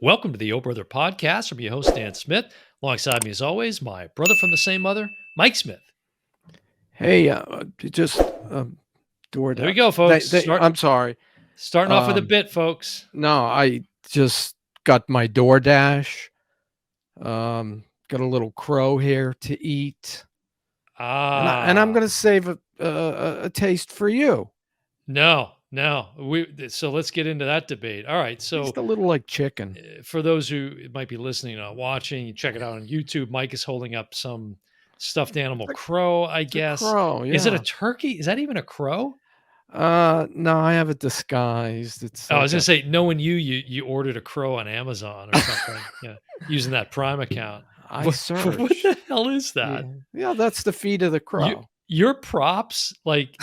Welcome to the Oh Brother Podcast. I'm your host, Dan Smith. Alongside me, as always, my brother from the same mother, Mike Smith. Hey, just DoorDash. There we go, folks. I'm sorry. Starting off with a bit, folks. No, I just got my DoorDash. Got a little crow here to eat, and I'm gonna save a taste for you. No. So let's get into that debate. All right. So Just a little like chicken. For those who might be listening or watching, you check it out on YouTube. Mike is holding up some stuffed animal crow, I guess. Crow, yeah. Is it a turkey? Is that even a crow? No, I have it disguised. I was gonna say, knowing you ordered a crow on Amazon or something, yeah, using that Prime account. I searched. What the hell is that? Yeah, that's the feet of the crow. Your props, like,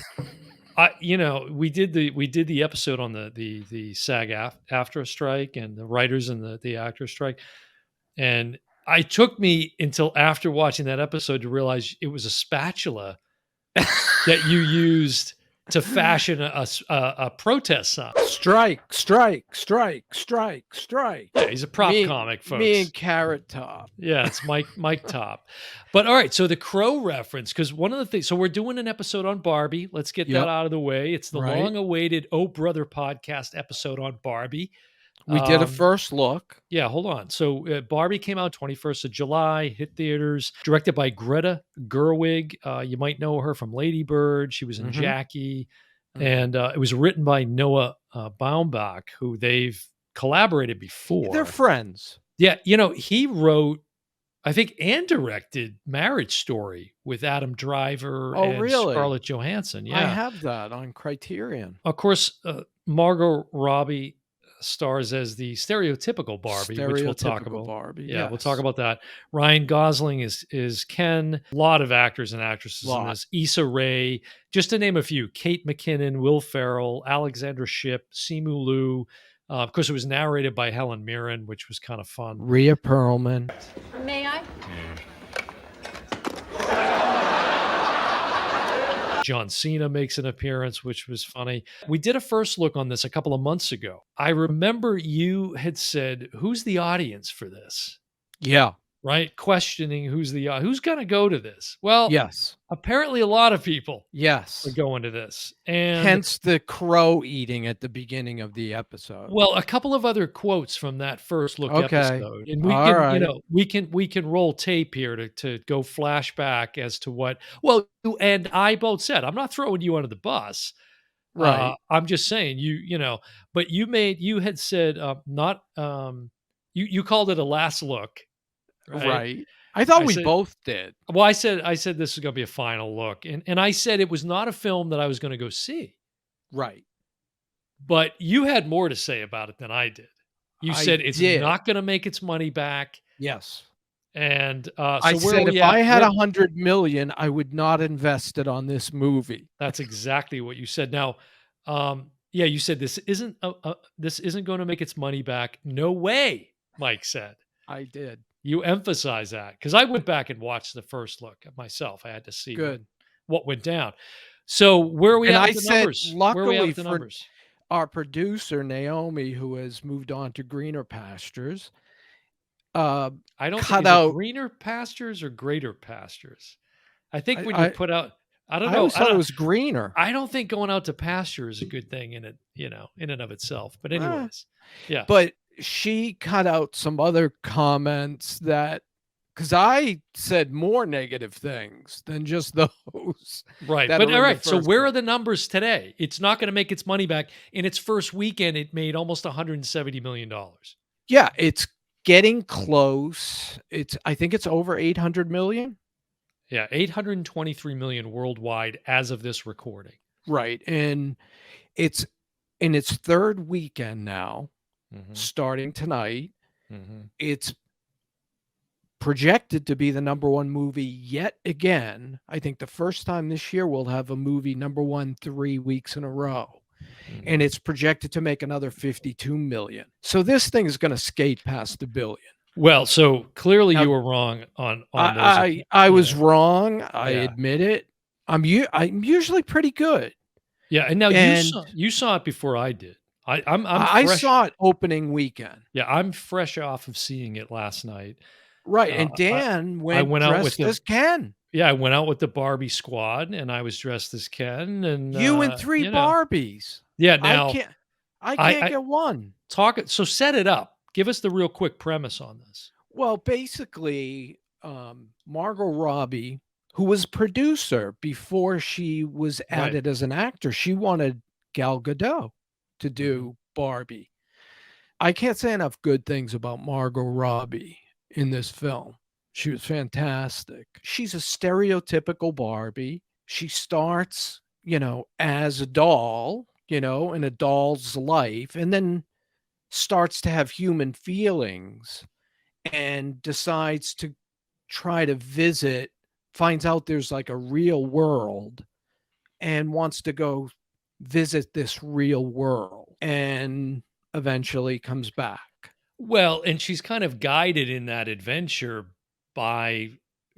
we did the episode on the SAG after strike and the writers and the actors strike, and it took me until after watching that episode to realize it was a spatula that you used to fashion a protest sign. Strike. Yeah, he's a prop comic, folks. Me and Carrot Top. Yeah, it's Mike Top. But all right, so the crow reference, because one of the things, so we're doing an episode on Barbie. Let's get that out of the way. It's the long-awaited Oh Brother Podcast episode on Barbie. We did a first look. Yeah, hold on. So Barbie came out 21st of July, hit theaters, directed by Greta Gerwig. You might know her from Lady Bird. She was in Jackie. And it was written by Noah Baumbach, who they've collaborated before. They're friends. Yeah, he wrote, I think, and directed Marriage Story with Adam Driver and Scarlett Johansson. Yeah, I have that on Criterion. Of course, Margot Robbie stars as the stereotypical Barbie, which we'll talk about. Barbie, yeah, we'll talk about that. Ryan Gosling is Ken. A lot of actors and actresses in this. Issa Rae, just to name a few. Kate McKinnon, Will Ferrell, Alexandra Shipp, Simu Liu. Of course, it was narrated by Helen Mirren, which was kind of fun. Rhea Perlman. May I? John Cena makes an appearance, which was funny. We did a first look on this a couple of months ago. I remember you had said, who's the audience for this? Yeah. Right? Questioning who's going to go to this? Well, yes. Apparently a lot of people are going to this. And hence the crow eating at the beginning of the episode. Well, a couple of other quotes from that first look episode. And we can roll tape here to go flashback as to what, well, you and I both said, I'm not throwing you under the bus. Right. I'm just saying but you had said, you called it a last look. Right. I thought we both did. Well, I said this is going to be a final look. And I said it was not a film that I was going to go see. Right. But you had more to say about it than I did. You said it's not going to make its money back. Yes. And so I said if I had $100 million, I would not invest it on this movie. That's exactly what you said. Now, you said this isn't going to make its money back. No way, Mike said. I did. You emphasize that because I went back and watched the first look myself. I had to see what went down. So where are we at with the numbers? Luckily for our producer, Naomi, who has moved on to greener pastures, I don't think it's greener pastures or greater pastures. I think when you put out, I don't know. I thought it was greener. I don't think going out to pasture is a good thing in and of itself. But anyways, yeah. But she cut out some other comments because I said more negative things than just those. Right. But all right. So where are the numbers today? It's not going to make its money back. In its first weekend, it made almost $170 million. Yeah, it's getting close. I think it's over 800 million. Yeah, 823 million worldwide as of this recording. Right. And it's in its third weekend now. Starting tonight. It's projected to be the number one movie yet again. I think the first time this year we'll have a movie number one 3 weeks in a row. And it's projected to make another 52 million. So this thing is going to skate past $1 billion. Well, so clearly you were wrong on those. I was wrong. I admit it. I'm usually pretty good. Yeah, and now you saw it before I did. I'm I fresh. saw it opening weekend. Yeah, I'm fresh off of seeing it last night. Right, Uh, and I Dan I went went out with dressed the as Ken. yeah, I went out with the Barbie squad, and I was dressed as Ken, and, You and 3 you know. Barbies. Yeah, I now can't I can't I get one. talk so set it up. Give us the real quick premise on this. Well, basically, Margot Robbie, who was producer before she was Right. added as an actor, she wanted Gal Gadot to Mhm. do Barbie. I can't say enough good things about Margot Robbie in this film. She was fantastic. She's a stereotypical Barbie. She starts, as a doll, in a doll's life, and then starts to have human feelings and decides to try to visit, finds out there's like a real world and wants to go visit this real world and eventually comes back. Well, and she's kind of guided in that adventure by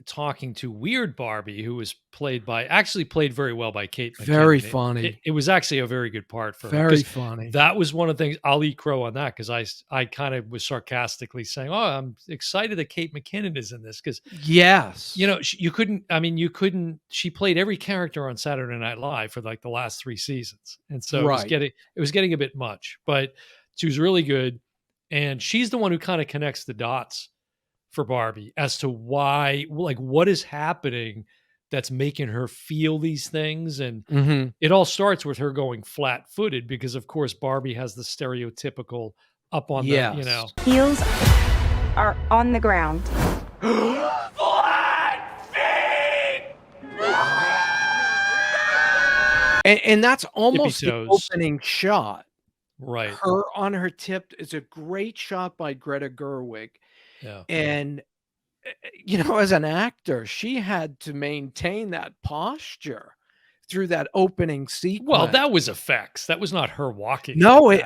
talking to Weird Barbie, who was played very well by Kate Very McKinnon. It funny. it was actually a very good part for her Very because funny. that was one of the things I'll eat crow on that because I kind of was sarcastically saying, "Oh, I'm excited that Kate McKinnon is in this," because Yes. you couldn't. I mean, you couldn't. She played every character on Saturday Night Live for like the last 3 seasons, and so Right. it was getting a bit much. But she was really good, and she's the one who kind of connects the dots for Barbie as to why, like, what is happening that's making her feel these things, and Mhm. it all starts with her going flat-footed because, of course, Barbie has the stereotypical up on the, Yes. Heels are on the ground. And that's tippy almost the toes. opening shot. Right. Her on her tip is a great shot by Greta Gerwig, Yeah. and, as an actor, she had to maintain that posture through that opening Well, sequence. that was effects. That was not her walking like No, that.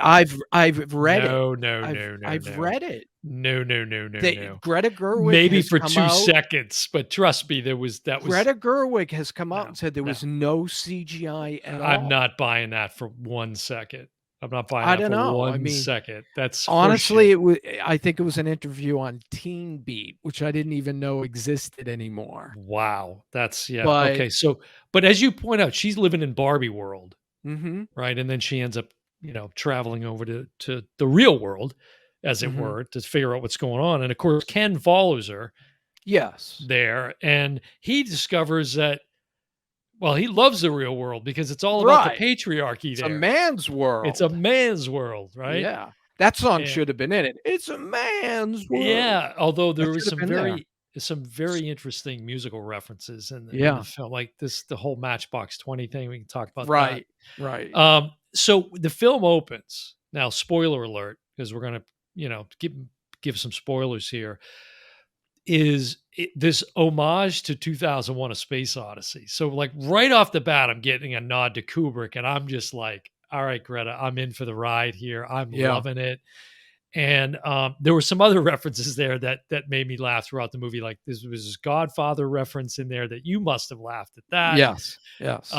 I've read it. No, no, I've no, no, I've no. read it. No, no, no, no, They no. Greta Gerwig Maybe has for come 2 out seconds, but trust me, that was Greta Gerwig has come out no, and said there no. was no CGI at I'm all. not buying that for 1 second. I'm not buying I that don't for know. I 1 mean, second. That's honestly, horseshit. I think it was an interview on Teen Beat, which I didn't even know existed anymore. Wow. That's yeah, But okay, so but as you point out, she's living in Barbie world, mhm, right? And then she ends up, traveling over to the real world, as it mhm. were, to figure out what's going on, and, of course, Ken follows her Yes. there, and he discovers that well, he loves the real world because it's all about the Right. patriarchy It's a there. man's It's a world. man's world, right? Yeah. That song And should have been in it. It's a man's world. yeah, although That there was should have been there. some very interesting musical references in the Yeah. film, like the whole Matchbox 20 thing. We can talk about that. Right. Right. So the film opens. Now, spoiler alert, because we're gonna, give some spoilers here. This homage to 2001: A Space Odyssey. So, like right off the bat, I'm getting a nod to Kubrick, and I'm just like, "All right, Greta, I'm in for the ride here. I'm Yeah. loving it." And there were some other references there that made me laugh throughout the movie. Like this was this Godfather reference in there that you must have laughed at that. Yes. Yes.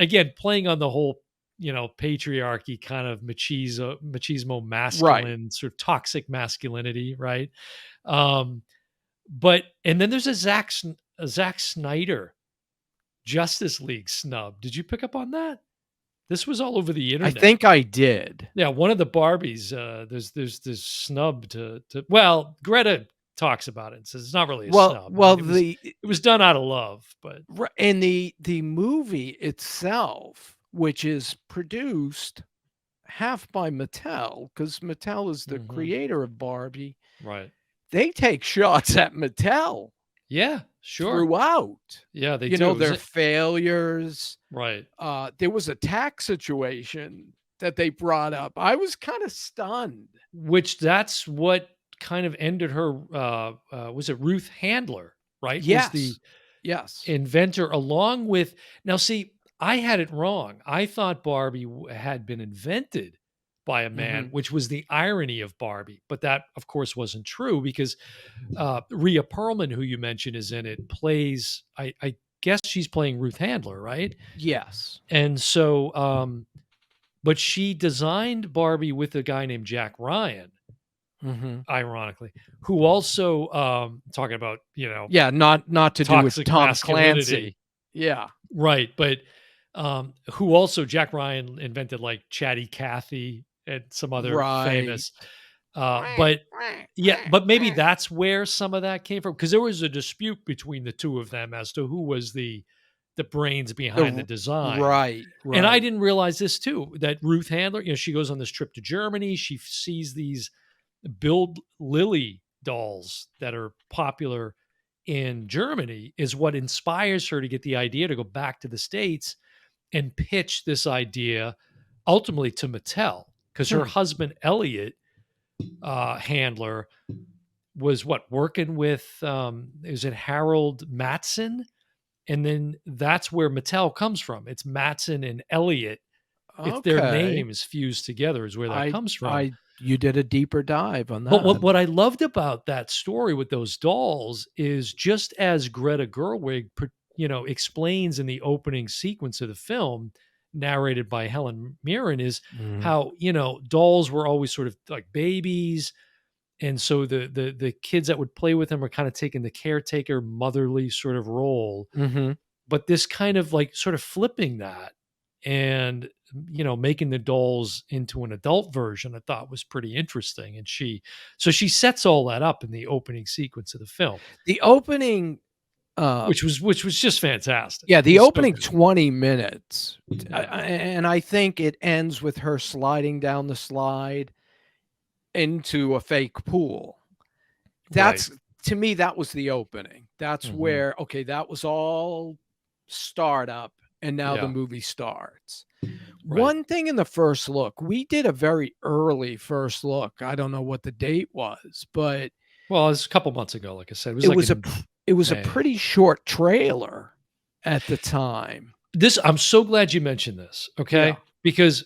Again, playing on the whole, patriarchy kind of machismo Right. masculine sort of toxic masculinity, right? Um, but and then there's a Zack Snyder Justice League snub. Did you pick up on that? This was all over the I internet. think I did. Yeah, one of the Barbies, there's this snub to well, Greta talks about it and says it's not really a Well snub. I well, mean, the it was done out of love, but and the movie itself, which is produced half by Mattel, because Mattel is the mhm, creator of Barbie, right. they take shots at Mattel Yeah, sure. throughout. Yeah, they do. It was Their failures. right. There was a tax situation that they brought up. I was kinda stunned. Which that's what kind of ended her, was it Ruth Handler, right? Was the Yes. Yes. inventor along with now see, I had it wrong. I thought Barbie had been invented by a man, Mhm. which was the irony of Barbie. But that, of course, wasn't true because Rhea Perlman, who you mentioned, is in it, plays. I guess she's playing Ruth Handler, right? Yes. And so, but she designed Barbie with a guy named Jack Ryan, Mm-hmm. ironically, who also talking about, Yeah, not to do with toxic Tom masculinity. Clancy. Yeah. Right, but who also Jack Ryan invented like Chatty Cathy and some other Right. famous but yeah, but maybe that's where some of that came from, because there was a dispute between the two of them as to who was the brains behind the design. Right, And I right. didn't realize this too, that Ruth Handler, she goes on this trip to Germany, she sees these Build Lily dolls that are popular in Germany, is what inspires her to get the idea to go back to the States and pitch this idea ultimately to Mattel, because her Hmm. husband Elliot Handler was working with is it Harold Matson, and then that's where Mattel comes from. It's Matson and Elliot. It's their Okay. names fused together is where that I comes from. I you did a deeper dive on But that. what I loved about that story with those dolls is, just as Greta Gerwig, explains in the opening sequence of the film, narrated by Helen Mirren, is Mhm. how, dolls were always sort of like babies. And so the kids that would play with them are kind of taking the caretaker, motherly sort of role, Mhm. but this kind of like sort of flipping that and making the dolls into an adult version, I thought was pretty interesting. And she sets all that up in the opening sequence of the film, The opening uh which was just fantastic. yeah, It the was so opening good. 20 minutes, Yeah. and I think it ends with her sliding down the slide into a fake pool. Right. That's To me, that was the opening. That's Hmm. where, okay, that was all startup, and now the Yeah. movie starts. Right. One thing in the first look, we did a very early first look. I don't know what the date was, but Well, it was a couple months ago. Like I said, it was it like was a in pr it was a May. pretty short trailer at the time. I'm so glad you mentioned this. Yeah. Okay. Because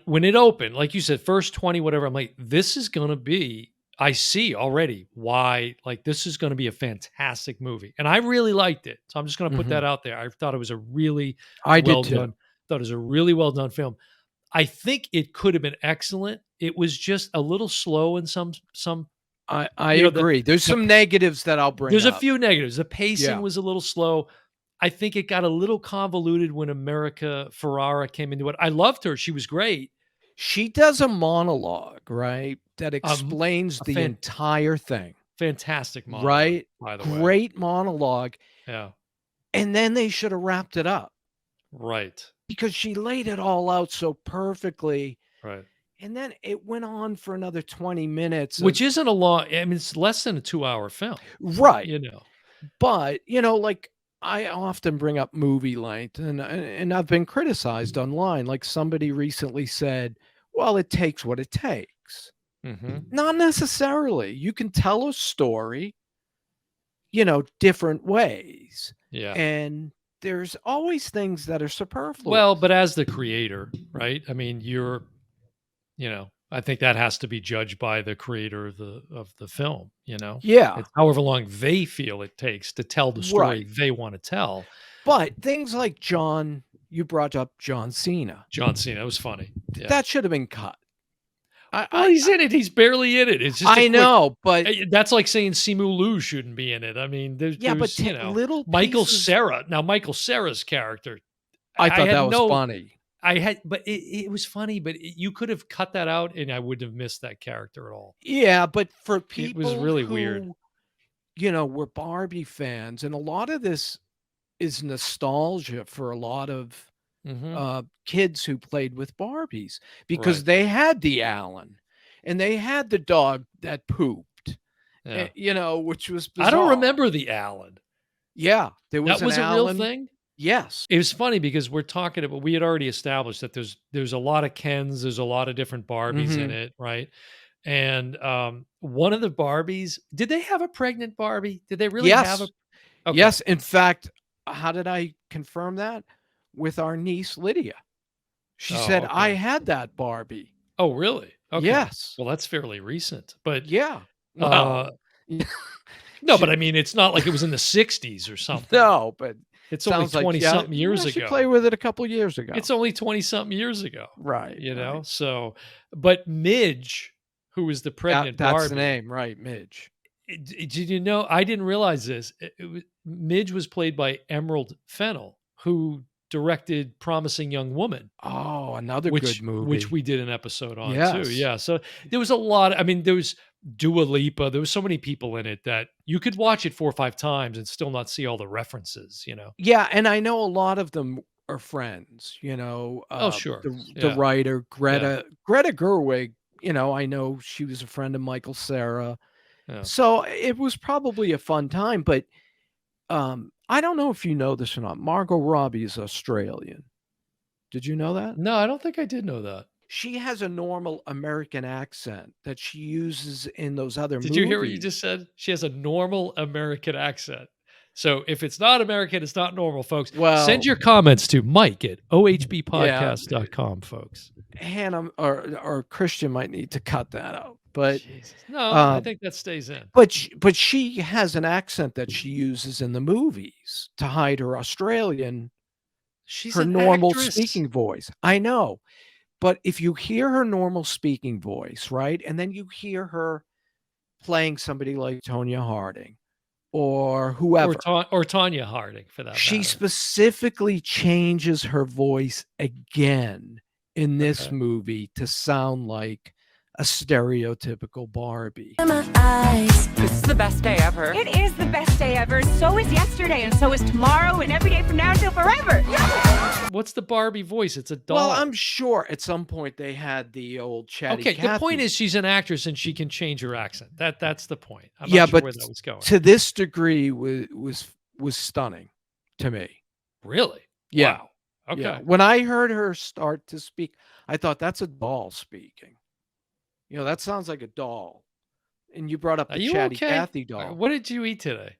when it opened, like you said, first 20, whatever, I'm like, this is going to be, I see already why, like, this is going to be a fantastic movie. And I really liked it. So I'm just going to put Mhm. that out there. I thought it was a really I did well too. done, thought it was a really well done film. I think it could have been excellent. It was just a little slow in some, I you know, the, agree. There's the, some negatives that I'll bring there's a up. few negatives. The pacing Yeah. was a little slow. I think it got a little convoluted when America Ferrara came into it. I loved her. She was great. She does a monologue, right, that explains A the entire thing, fantastic monologue, right? by the way. Great monologue, Yeah, and then they should have wrapped it up right, because she laid it all out so perfectly, right. and then it went on for another 20 minutes Which of isn't a long, I mean, it's less than a 2-hour film, right. you know? But, like, I often bring up movie length, and I've been criticized online. Like, somebody recently said, "Well, it takes what it takes." Mhm. Not necessarily. You can tell a story, different ways, Yeah. and there's always things that are Well, superfluous. but as the creator, right? I mean, I think that has to be judged by the creator of the film, you know? Yeah, It's however long they feel it takes to tell the story right. they wanna tell. But things like you brought up John Cena. John Cena, it was funny. Yeah. That should have been cut. I Well, I he's in it. He's barely in it. It's just a I quick. know, but That's like saying Simu Liu shouldn't be in it. I mean, yeah, but little Michael pieces. Cera. Now, Michael Cera's character, I I thought had that was no, funny. I had, but it was funny. But you could have cut that out, and I wouldn't have missed that character at all. Yeah, but for It was people really weird. who, were Barbie fans, and a lot of this is nostalgia for a lot of Hmm. kids who played with Barbies because Right. they had the Allen and they had the dog that pooped, Yeah. which was I don't bizarre. remember the Allen. Yeah, there was That an was a real Allen. thing. Yes. It was funny because we're talking about, we had already established that there's a lot of Kens, there's a lot of different Barbies in Hmm. it, right? And one of the Barbies, did they have a pregnant Barbie? Did they really have a? Yes. Okay. Yes. In fact, how did I confirm that? With our niece Lydia. She Oh, said, I okay. had that Barbie. Oh, really? Okay. Yes. Well, that's fairly recent, but Yeah. Well, uh, no, but she I mean, it's not like it was in the '60s or something. no, but It's only Sounds like 20 something years she ago. played with it a couple years ago. It's only 20 something years ago. Right. You know, right. so but Midge, who was the pregnant That's the Barbie, name, right? Midge. did you know? I didn't realize this. Midge was played by Emerald Fennell, who directed Promising Young Woman, Oh, another good which movie. we did an episode on too. Yes. Yeah, so there was a lot. I mean, there was Dua Lipa. There was so many people in it that you could watch it 4 or 5 times and still not see all the references. You know? Yeah, and I know a lot of them are friends. Oh, sure. The Yeah, writer yeah, Greta Gerwig. I know she was a friend of Michael Cera, yeah. so it was probably a fun time. But I don't know if you know this or not. Margot Robbie is Australian. Did you know that? No, I don't think I did know that. She has a normal American accent that she uses in those other Did you hear what you movies. just said? She has a normal American accent. So if it's not American, it's not normal, folks. Send Well, your comments to Mike at yeah, ohbpodcast.com, folks. Hannah or Christian might need to cut that out. But Jesus. No, I um, think that stays in. but she has an accent that she uses in the movies to hide her She's her an normal actress. speaking voice. I know. But if you hear her normal speaking voice, right? And then you hear her playing somebody like Tonya Harding or whoever, Or Tanya Harding, for that she matter. specifically changes her voice again in this Okay. movie to sound like a stereotypical Barbie. This is the best day ever. It is the best day ever. So is yesterday, and so is tomorrow, and every day from now until forever. What's the Barbie voice? It's a doll. Well, I'm sure at some point they had the old chatty Okay, the point Cathy. is she's an actress and she can change her accent. That's the point. I'm Yeah, not sure but where that was going. to this degree was stunning to me. Really? Yeah. Wow. Okay. Yeah. When I heard her start to speak, I thought that's a doll speaking. That sounds like a doll. And you brought up Are the you chatty okay? Cathy doll. What did you eat today?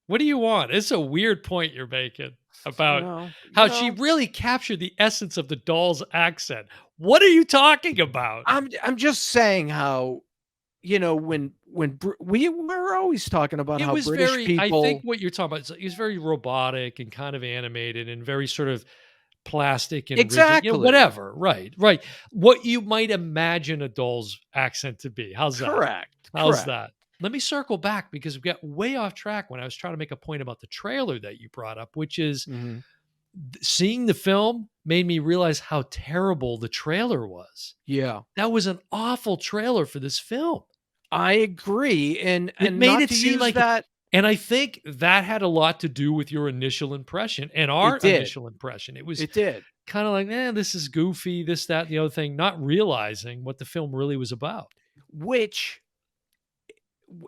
What do you want? It's a weird point you're making about You how she know, really captured the essence of the doll's accent. What are you talking about? I'm just saying how when we were always talking about It how was British very, I people. think what you're talking about, it was very robotic and kind of animated and very sort of plastic and rigid, Exactly. whatever. Right, right. What you might imagine a doll's accent to be. How's that? Correct. How's Correct. that? Let me circle back because we got way off track when I was trying to make a point about the trailer that you brought up, which is Mhm. seeing the film made me realize how terrible the trailer was. Yeah. That was an awful trailer for this film. I agree. And It made not it to seem use like, that. and I think that had a lot to do with your initial impression and our It did. initial impression. It was It did. kind of like, this is goofy, this, that, and the other thing, not realizing what the film really was about. Which,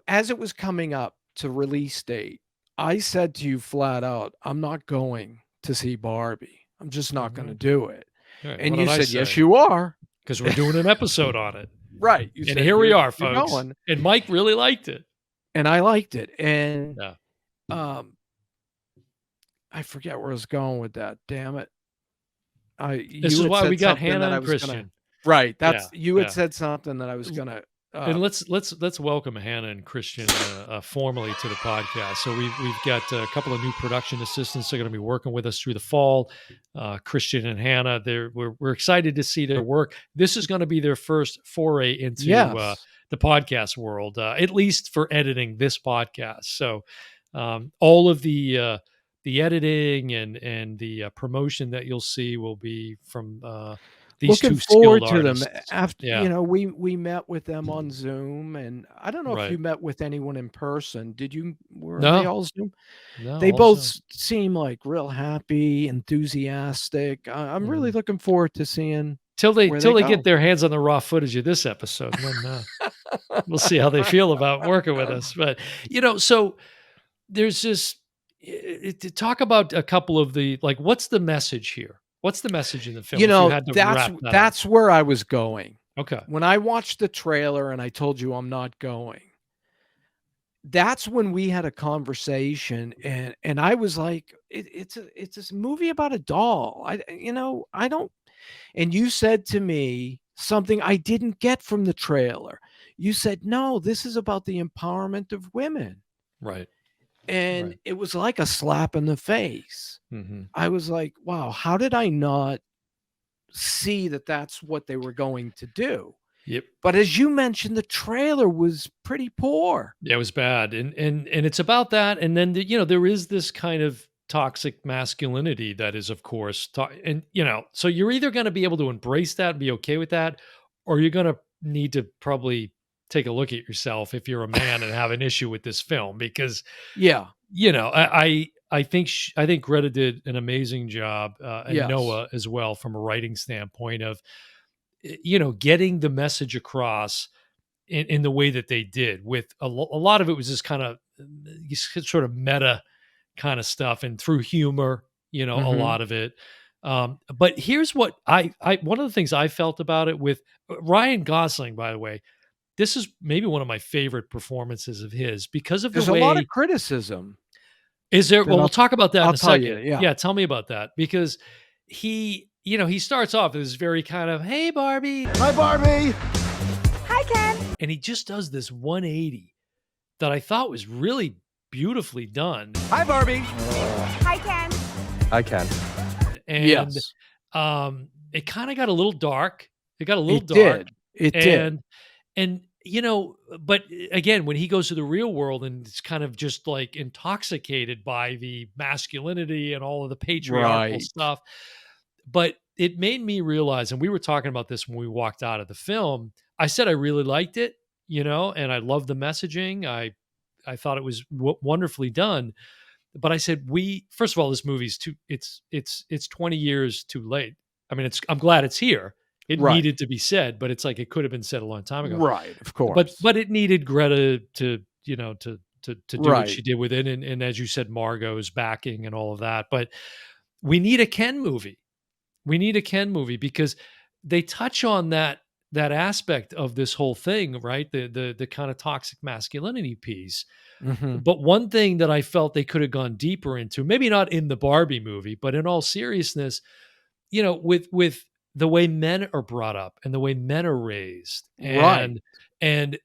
as it was coming up to release date, I said to you flat out, I'm not going to see Barbie. I'm just not going to do it. Right, And what you did I said, yes, say? you are. Because we're doing an episode on it. Right. You And said, here we "You're- are, you're folks. going." And Mike really liked it. And I liked it. And Yeah. I forget where I was going with that. Damn it. This is why we got Hannah and Gonna, Christian. right. Yeah, You had yeah. said something that I was gonna. And let's welcome Hannah and Christian formally to the podcast. So we've got a couple of new production assistants that are going to be working with us through the fall. Christian and Hannah, we're excited to see their work. This is going to be their first foray into Yes. the podcast world, at least for editing this podcast. So all of the editing and the promotion that you'll see will be from these Looking two forward skilled to artists. them after Yeah. we met with them on Zoom, and I don't know if you Right. met with anyone in person. Did you? Were No. they all Zoom? No, They also- both seem like real happy, enthusiastic. I'm really looking forward to seeing till they where till they they go. get their hands on the raw footage of this episode, and then we'll see how they feel about working with us. But so there's this to talk about a couple of the, like, what's the message here? What's the message in the film? If you had to wrap that up? That's where I was going. Okay. When I watched the trailer and I told you I'm not going, that's when we had a conversation, and I was like, it's this movie about a doll. I don't. And you said to me something I didn't get from the trailer. You said, no, this is about the empowerment of women. Right. And Right. it was like a slap in the face. Mhm. I was like, "Wow, how did I not see that that's what they were going to do?" Yep. But as you mentioned, the trailer was pretty poor. Yeah, it was bad, and it's about that, and then there is this kind of toxic masculinity that is, of course, and so you're either going to be able to embrace that and be okay with that, or you're going to need to probably take a look at yourself if you're a man and have an issue with this film because Yeah. I think Greta did an amazing job, and Yes. Noah as well from a writing standpoint of getting the message across in the way that they did with a lot of it was just kind of sort of meta kind of stuff and through humor, a Mhm. lot of it. But here's what I one of the things I felt about it with Ryan Gosling, by the way, this is maybe one of my favorite performances of his because of the There's a lot of way criticism is there that well, we'll talk about that in I'll a tell you, second. yeah. Yeah, tell me about that because he starts off as very kind of, "Hey, Barbie," Hi, Barbie. Hi, Ken. and he just does this 180 that I thought was really beautifully done, Hi, Barbie. Hi, Ken. I can. and, Yes. it kinda got a little dark. It got a little It dark, did. It did. and but again, when he goes to the real world and it's kind of just, like, intoxicated by the masculinity and all of the patriarchal Right. stuff, but it made me realize, and we were talking about this when we walked out of the film, I said I really liked it, and I loved the messaging. I thought it was wonderfully done. But I said, we first of all, this movie's too. It's 20 years too late. I mean, I'm glad it's here. It Right. needed to be said, but it's like it could have been said a long time ago. Right, of But course. but it needed Greta to to do what Right. she did with it, and as you said, Margot's backing and all of that. But we need a Ken movie. We need a Ken movie because they touch on that aspect of this whole thing, right? The kind of toxic masculinity piece. Mhm. But one thing that I felt they could have gone deeper into, maybe not in the Barbie movie, but in all seriousness, with the way men are brought up and the way men are raised, Right. and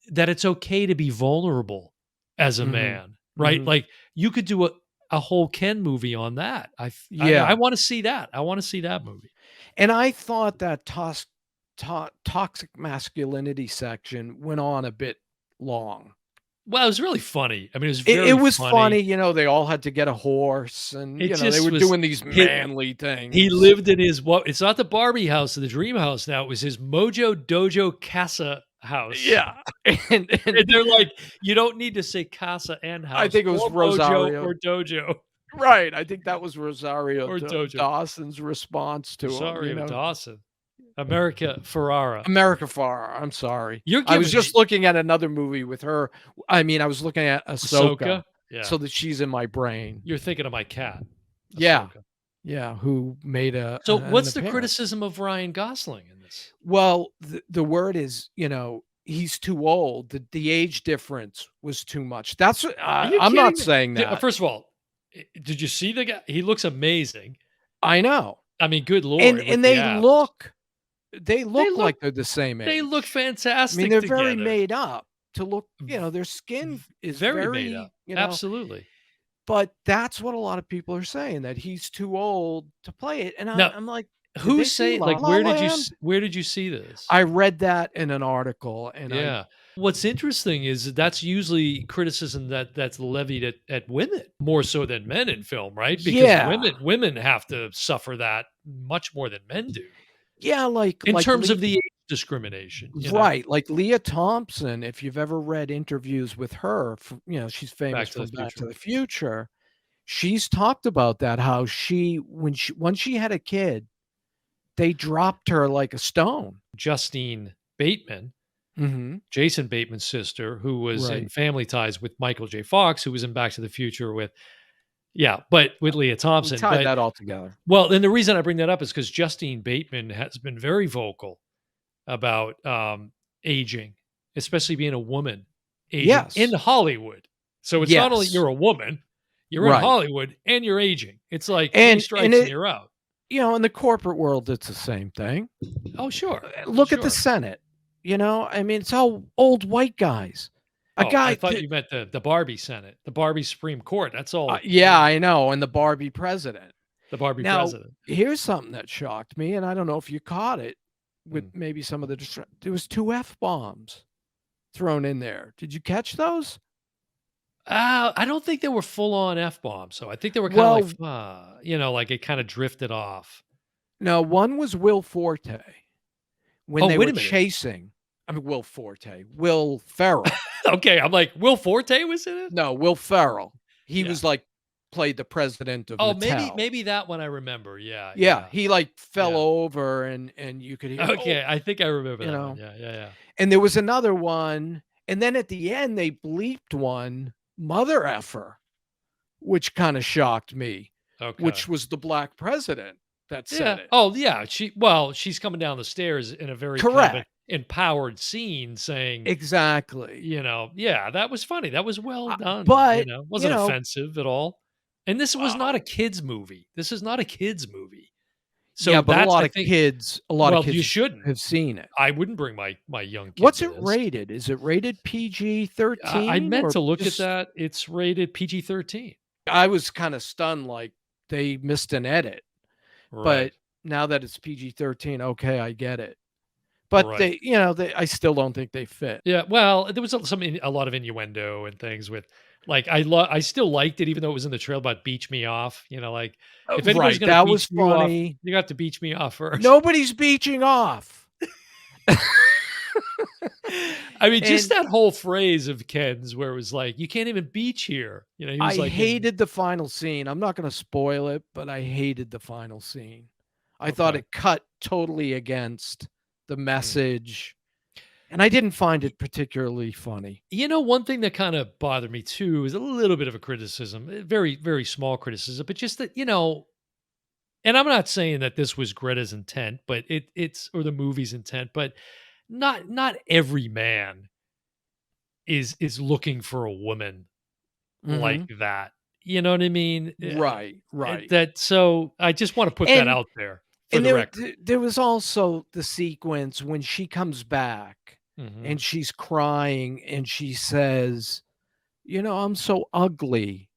that it's okay to be vulnerable as a Mhm. man, right? Mhm. Like you could do a whole Ken movie on that. I Yeah. want to see that. I want to see that movie. And I thought that toxic masculinity section went on a bit long. Well, it was really funny. I mean, it was It very was funny. funny, they all had to get a horse and, It they just were was doing these hit. manly He things. lived in his what? It's not the Barbie house, the dream house now. It was his Mojo Dojo Casa house. Yeah. And And they're like, you don't need to say casa and I house think it was or mojo Rosario. or dojo Right, I think that was Rosario or dojo. Dawson's response to him, Rosario Dawson, America Ferrara. America Ferrera, I'm sorry. You're I was giving me just looking at another movie with her. I mean, I was looking at Ahsoka, Ahsoka. Yeah, so that she's in my brain. you're thinking of my cat, Yeah, Ahsoka. yeah, who made So, an what's the appearance. criticism of Ryan Gosling in this? Well, the word is, he's too old. The age difference was too much. That's Are you I'm kidding not me? saying that. First of all, did you see the guy? He looks amazing. I know. I mean, good And lord, with and the they abs. look They look like they're the same they age. look I fantastic mean, they're very together. made up to look, V- their skin is Very made up. very, Absolutely. but that's what a lot of people are saying, that he's too old to play it. And Now, I'm like, did they who's see saying La like La Land? where did you see this? I read that in an article and Yeah. What's interesting is that's usually criticism that's levied at women more so than men in film, right? Because yeah, women have to suffer that much more than men do yeah, in like terms of the age discrimination, right, like Leah Thompson, if you've ever read interviews with her, she's Back famous to the from Back to Future. the Future. She's talked about that, how once she had a kid, they dropped her like a stone. Justine Bateman, Mhm. Jason Bateman's sister, who was in Right. Family Ties with Michael J. Fox, who was in Back to the Future with but with Leah We Thompson. tied But that all together. well, and the reason I bring that up is because Justine Bateman has been very vocal about aging, especially being a woman aging in Yes. Hollywood. So it's not only Yes. you're a woman, you're in Right. Hollywood and you're aging. It's like three And strikes and it you're out. in the corporate world, it's the same thing. Oh, sure. Look at the Sure. Senate, I mean, it's all old white guys. A Oh, I guy thought that you meant the Barbie Senate, the Barbie Supreme Court. That's all. yeah, I know, and the Barbie president. The Barbie Now, president. here's something that shocked me, and I don't know if you caught it with Mm. maybe some of the there was 2 F-bombs thrown in there. Did you catch those? I don't think they were full on F bombs. So I think they were kind of like, Well, like it kind of drifted off. no, one was Will Forte when Oh, they wait were a minute. chasing Will Forte, Will Ferrell. Okay, I'm like, Will Forte was in it? No, Will Ferrell. He Yeah. was, like, played the president of Oh, Mattel. maybe that one I remember. Yeah, Yeah, yeah, he, like, fell yeah. over and you could hear, "Oh," Okay, I think I remember you that one. know? Yeah, yeah, yeah. And there was another one, and then at the end, they bleeped one, "Mother effer," which kinda shocked me, Okay. which was the black president that Yeah. said it. Oh, yeah. She's coming down the stairs in a very kind of Correct. empowered scene saying, Exactly. yeah, that was funny. That was well done. But, Wasn't offensive at all. And this was not uh a kids movie. This is not a kids movie. yeah, So but that's, I think, a lot of well, you kids shouldn't. have seen it. I wouldn't bring my young kid What's to it this. rated? Is it rated I PG-13 meant or to look at just that. It's rated PG-13. I was kinda stunned, like, they missed an edit, Right. but now that it's PG-13, okay, I get it. But Right. they I still don't think they fit. Yeah, well, there was a lot of innuendo and things with like I still liked it even though it was in the trail about beach me off, like if anybody's Right, gonna that was beach you off, funny. you got to beach me off first. Nobody's beaching off. I mean, just And that whole phrase of Ken's where it was like, "You can't even beach here." He I was like in hated the final scene. I'm not gonna spoil it, but I hated the final scene. I thought okay. it cut totally against the Mm. message, and I didn't find it particularly funny. One thing that kind of bothered me too is a little bit of a criticism, very, very small criticism, but just that, and I'm not saying that this was Greta's intent, but it's or the movie's intent, but not every man is looking for a woman like Mhm. that. You know what I mean? Right, right. That so I just want to put that And out there for the there record. there was also the sequence when she comes back Mhm. and she's crying and she says, "I'm so ugly."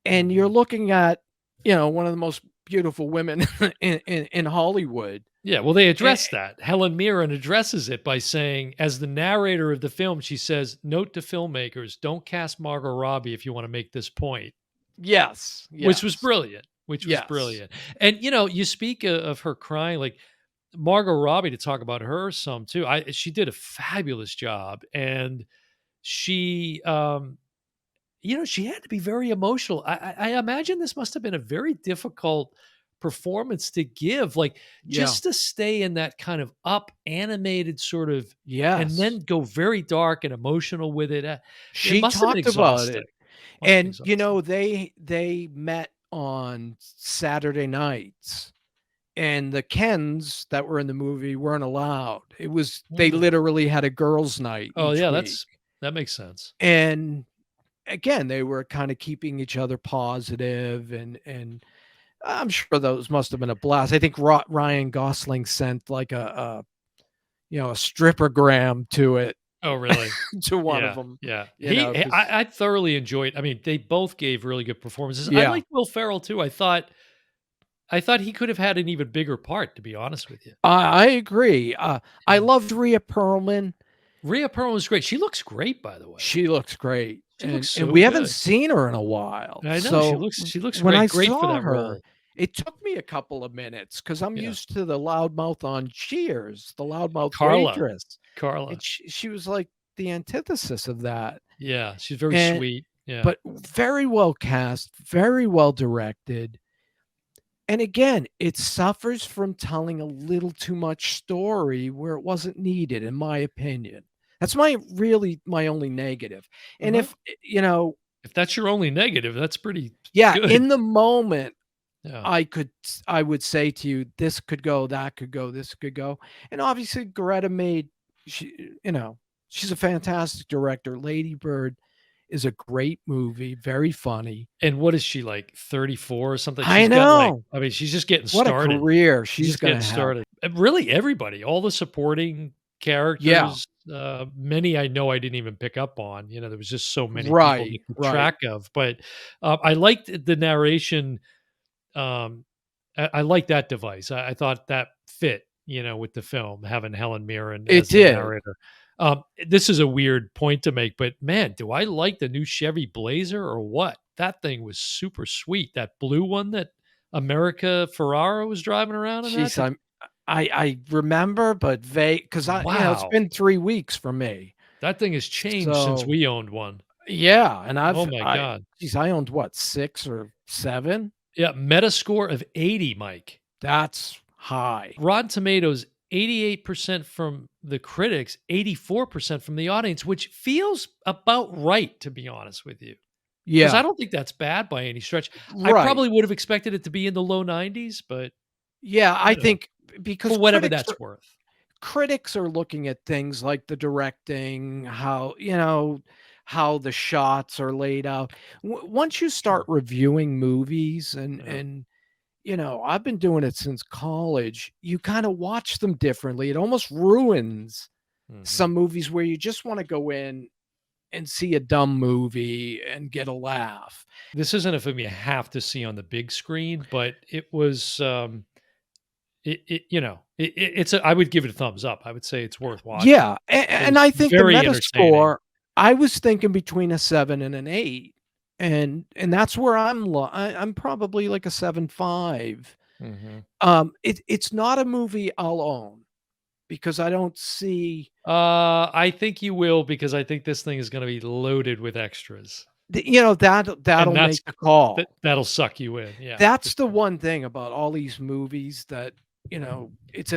And you're Mhm. looking at, one of the most beautiful women in Hollywood. Yeah, well, they Eh, address that. Helen Mirren addresses it by saying, as the narrator of the film, she says, "Note to filmmakers: don't cast Margot Robbie if you want to make this point." yes, Which was yes, brilliant, which was yes. brilliant. And, you speak of her crying, like, Margot Robbie, to talk about her some too, she did a fabulous job, and she, she had to be very emotional. I imagine this must have been a very difficult performance to give, like, Yeah. just to stay in that kind of up, animated sort of and Yes. then go very dark and emotional with it, it She must have been talked about exhausting. it. Must have been And, exhausting. they met on Saturday nights, and the Kens that were in the movie weren't allowed. They Mm. literally had a girls' night Oh, each yeah, week. that makes sense. And, again, they were kinda keeping each other positive, and I'm sure those must have been a blast. I think Ryan Gosling sent, like, a strippergram to it, Oh, really? to one of Yeah, them, yeah. because I thoroughly enjoyed, I mean, they both gave really good performances. I yeah. liked Will Ferrell too. I thought he could have had an even bigger part, to be honest with you. I agree. I Mm. loved Rhea Perlman. Rhea Perlman was great. She looks great, by the way. She looks great, She looks and so we haven't good. seen her in a while. I know, So she looks when I great, great for saw that her, role. it took me a couple of minutes because 'cause I'm Yeah. used to the loudmouth on Cheers, the loudmouth Carla, waitress, and Carla. she was like the antithesis of that. Yeah, she's very And sweet. Yeah. but very well cast, very well directed. And again, it suffers from telling a little too much story where it wasn't needed, in my opinion. That's my only negative. And Well, if, if that's your only negative, that's pretty yeah, good. in the moment, Yeah. I would say to you, this could go, that could go, this could go. And obviously Greta she's a fantastic director. Lady Bird is a great movie, very funny. And what is she, like, 34 or something? I She's got, like, know. I mean, she's just getting What a started. career She's she's just getting gonna have. started. And really everybody, all the supporting Yeah. characters, many I know I didn't even pick up on, there was just so many people to Right, keep right. track of, but, I liked the narration, um, I like that device. I thought that fit, with the film, having Helen Mirren It as the did. narrator. This is a weird point to make, but man, do I like the new Chevy Blazer or what? That thing was super sweet. That blue one that America Ferrara was driving around in that. Jeez, I remember, but because it's Wow, been 3 weeks for me. that thing has changed since So, we owned one. yeah, and Oh my god. I owned what, 6 or 7? Yeah, Metascore of 80, Mike. That's high. Rotten Tomatoes, 88% from the critics, 84% from the audience, which feels about right, to be honest with you. Because I Yeah, don't think that's bad by any stretch. I right. probably would have expected it to be in the low 90s, but, Yeah, I you know, think because for whatever that's worth. critics are looking at things like the directing, how the shots are laid out. Once you start Sure. reviewing movies Yeah. I've been doing it since college, you kind of watch them differently. It almost ruins Mhm. some movies where you just want to go in and see a dumb movie and get a laugh. This isn't a film you have to see on the big screen, but it was, it's I would give it a thumbs up. I would say it's worth watching. Yeah, It and was I think the very entertaining. Metascore, I was thinking between a 7 and an 8, and that's where I'm probably like a 7.5. Mhm. It's not a movie I'll own because I don't see I think you will because I think this thing is gonna be loaded with extras, that'll and that's make the call. that'll suck you in, yeah, for That's the sure. one thing about all these movies that, it's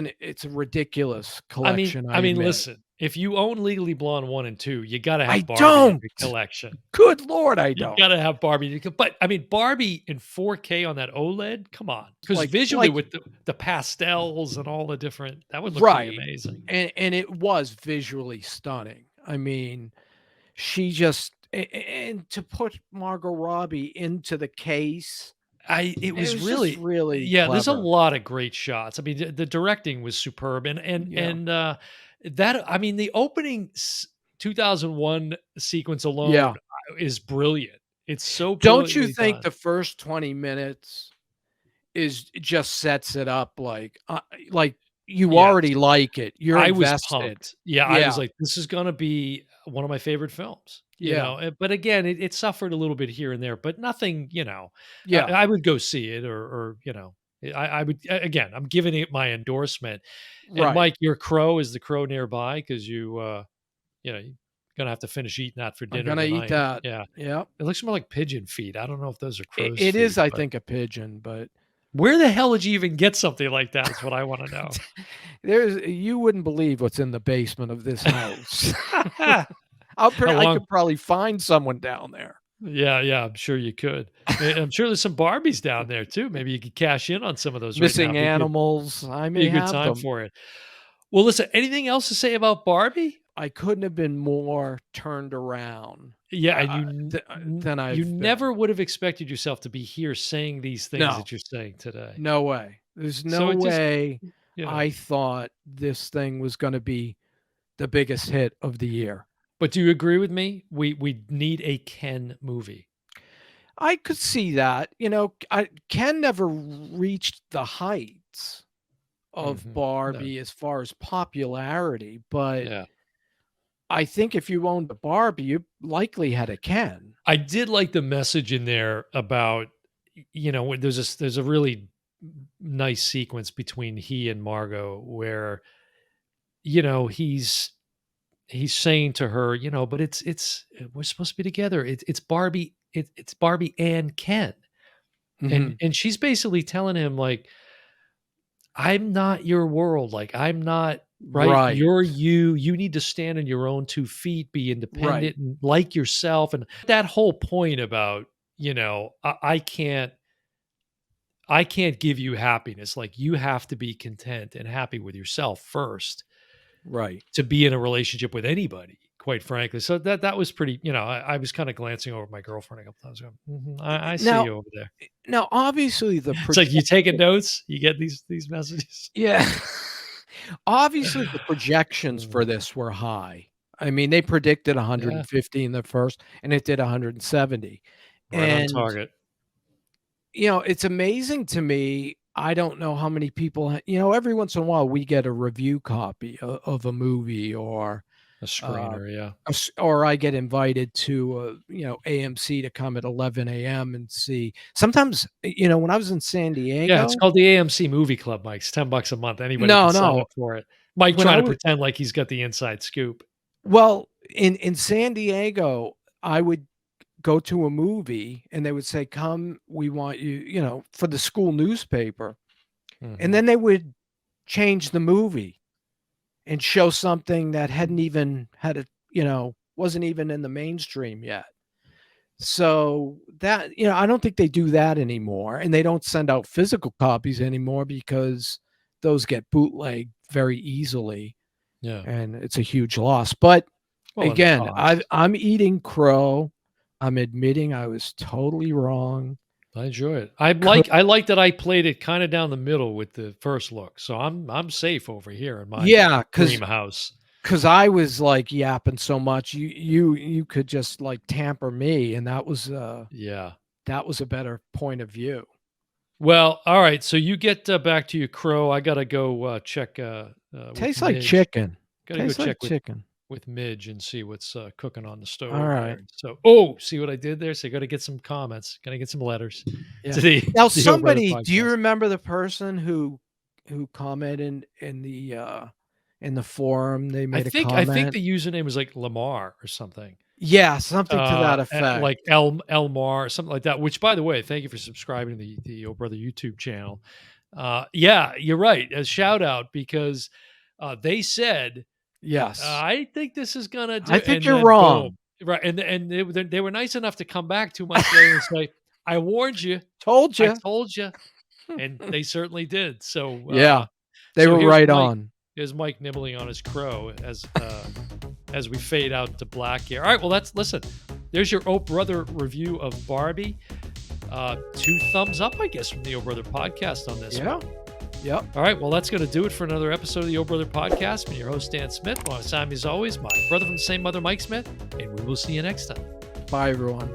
a ridiculous collection, I I mean, admit. listen, if you own Legally Blonde 1 and 2, you gotta I have Barbie in don't! your collection. Good lord, I You don't. gotta have Barbie in your but, I mean, Barbie in 4K on that OLED, come on, because visually Like with the pastels and all the different that would look pretty right, amazing. and it was visually stunning. I mean, she just and to put Margot Robbie into the case, It it was was just really really yeah, there's a clever. lot of great shots. I mean, the directing was superb Yeah. that I mean, the opening 2001 sequence alone Yeah. is brilliant. It's so Don't you brilliantly think done. the first 20 minutes is just sets it up like you Yes. already like it. You're I was invested. pumped. Yeah, I was Yeah. like, "This is gonna be one of my favorite films," Yeah. but again, it suffered a little bit here and there, but nothing, Yeah. I would go see it or, I would again, I'm giving it my endorsement. And Right. Mike, your crow is the crow nearby because you're gonna have to finish eating that for I'm dinner gonna eat tonight. that. Yeah. Yep. It looks more like pigeon feet. I don't know if those are It crow's it is, feet, I but think, a pigeon, but where the hell did you even get something like that is what I wanna know. you wouldn't believe what's in the basement of this house. How I long could probably find someone down there. Yeah, yeah, I'm sure you could. And I'm sure there's some Barbies down there too. Maybe you could cash in on some of those right now. Missing animals, I Be may a good have time them. for it. Well, listen, anything else to say about Barbie? I couldn't have been more turned around, Yeah, and than you I've been. never would have expected yourself to be here saying these things No, that you're saying today. no way. There's So no it just, way you know. I thought this thing was gonna be the biggest hit of the year. But do you agree with me? We need a Ken movie. I could see that, Ken never reached the heights of No. Barbie as far as popularity, but Yeah. I think if you owned a Barbie, you likely had a Ken. I did like the message in there about when there's a really nice sequence between he and Margot where he's saying to her, but it's we're supposed to be together. It's Barbie. It's Barbie and Ken, and Mhm. and she's basically telling him like, I'm not your world. Like I'm not right. Right, You're you. You need to stand on your own 2 feet, be right, independent, and like yourself. And that whole point about I can't give you happiness. Like you have to be content and happy with yourself first right. to be in a relationship with anybody, quite frankly. So that was pretty, I was kind of glancing over at my girlfriend a couple times ago. I see Now you over there. now obviously the It's like you taking projected notes, you get these messages. yeah. Obviously, the projections for Mm, this were high. I mean, they predicted yeah, 150 in the first, and it did 170. right on And, target. it's amazing to me. I don't know how many people, every once in a while we get a review copy of a movie or A uh, screener, yeah. or I get invited to, AMC to come at 11 a.m. and see. Sometimes, when I was in San Yeah, it's Diego. called the AMC Movie Club, Mike. It's $10 a month. Anybody can No, sign no. up for it. Mike When trying I to was pretend like he's got the inside scoop. Well, in San Diego, I would go to a movie and they would say, "Come, we want you," for the school newspaper. And Mhm. then they would change the movie and show something that hadn't even had a, wasn't even in the mainstream yet. So that, I don't think they do that anymore. And they don't send out physical copies anymore because those get bootlegged very easily. Yeah. And it's a huge loss. But Well, and the again, cost. I'm eating crow. I'm admitting I was totally wrong. I enjoy it. I Could like that I played it kinda down the middle with the first look, so I'm safe over here in my Yeah, dream house. because I was, like, yapping so much, you could just, like, tamper me, and Yeah. that was a better point of view. Well, alright, so you get, back to your crow. I gotta go, check, with Tastes like Midge. chicken. Gotta go Tastes like check chicken. with Midge and see what's, cooking on the stove Alright. there. So oh, see what I did there? So gotta get some comments, gotta get some letters Yeah. to the Now the O Brother somebody do you podcast. remember the person who commented in the forum? They made a I think comment? the username was like Lamar or something. Yeah, something to that effect. Like Elmar or something like that. Which, by the way, thank you for subscribing to the O Brother YouTube channel. Yeah, you're right. A shout out because they said, Yes. "I think this is gonna do," I think and you're then boom, wrong. right? And they were nice enough to come back 2 months later and say, "I warned you. Told I you. told you," and they certainly did. So, Yeah, they so were here's right Mike. on. Here's Mike nibbling on his crow as we fade out to black here. All right, well, that's listen. There's your Oh Brother review of Barbie. 2 thumbs up, I guess, from the Oh Brother podcast on this Yeah. one. Yep. All right, well, that's going to do it for another episode of the Oh Brother podcast. I'm your host, Dan Smith. Well, Sam, as always, my brother from the same mother, Mike Smith, and we will see you next time. Bye, everyone.